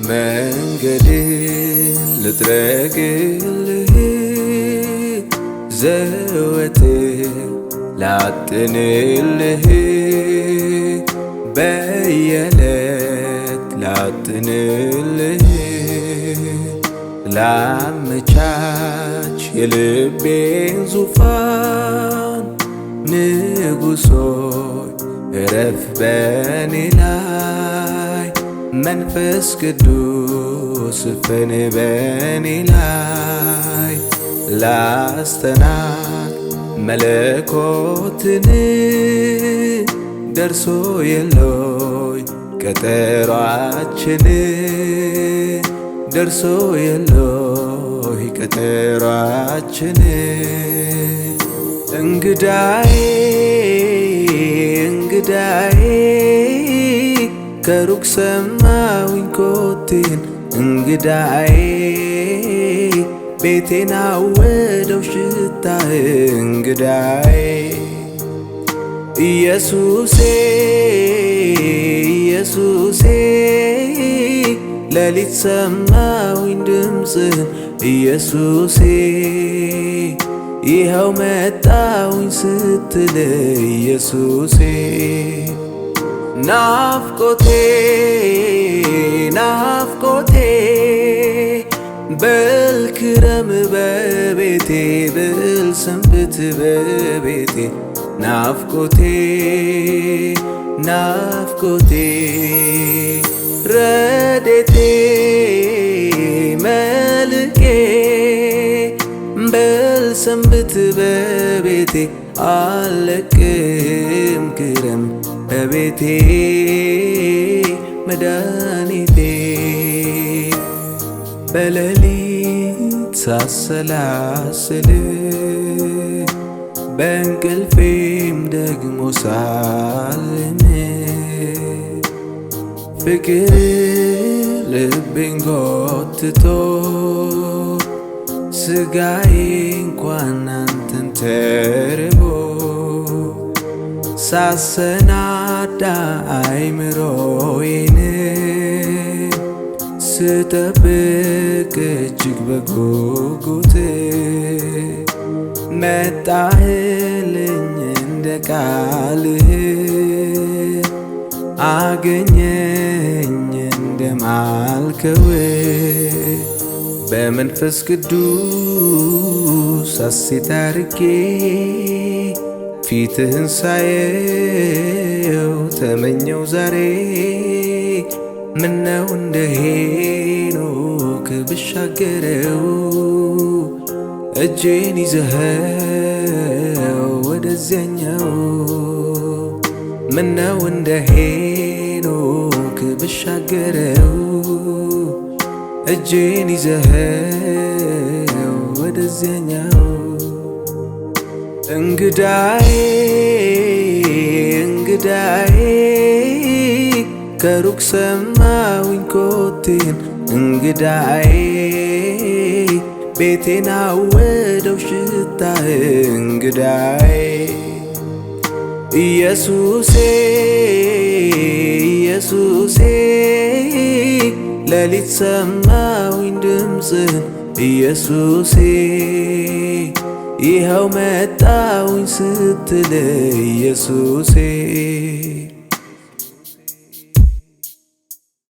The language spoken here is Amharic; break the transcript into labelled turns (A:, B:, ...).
A: መንገድን ልጥረግልህ ዘወትር ላጥንልህ በየዕለት ላጥንልህ ላመቻች የልቤን ዙፋን ንጉሥ ሆይ እረፍ በኔ ላይ መንፈስ ቅዱስ እፈን በኔ ላይ ላስተናግ መለኮትን ደርሶ የሎይ ቀጠሯችን ደርሶ የሎይ ቀጠሯችን እንግዳዬ እንግዳዬ ከሩቅ ሰማሁኝ ኮቴን እንግዳዬ ቤቴን አወደው ሽታህ እንግዳዬ ኢየሱሴ ኢየሱሴ ሌሊት ሰማሁኝ ድምፅህን ኢየሱሴ ይኸው መጣሁኝ ስትል ኢየሱሴ ናፍቆቴ ናፍቆቴ በል ክረም በቤቴ በል ሰንብት በቤቴ ናፍቆቴ ናፍቆቴ ረዴቴ መልቄ በል ሰንብት በቤቴ አልለቅም ክረም በቤቴ መድኃኒቴ በሌሊት ሳሰላስል በእንቅልፌም ደግሞ ሳልም ፍቅር ልቤን ጎትቶ ስጋዬ እንኳን አንተን ተርቦ ሳሰናዳ አይምሮዬን ስጠብቅ እጅግ በጉጉት መጣህልኝ እንደ ቃልህ አገኘኝ እንደማልከው በመንፈስ ቅዱስ ሐሴት አድርጌ ፊትህን ሳየው ተመኘው ዛሬ ምነው እንደ ሄኖክ ብሻገረው እጄን ይዘኸው ወደዚያኛው ምነው እንደ ሄኖክ ብሻገረው እጄን ይዘኸው ወደዚያኛው እንግዳዬ እንግዳዬ ከሩቅ ሰማሁኝ ኮቴን እንግዳዬ ቤቴን አወደው ሽታህ እንግዳዬ ኢየሱሴ ኢየሱሴ ሌሊት ሰማሁኝ ድምፅህን ኢየሱሴ ይኸው መጣሁኝ ስትል ኢየሱሴ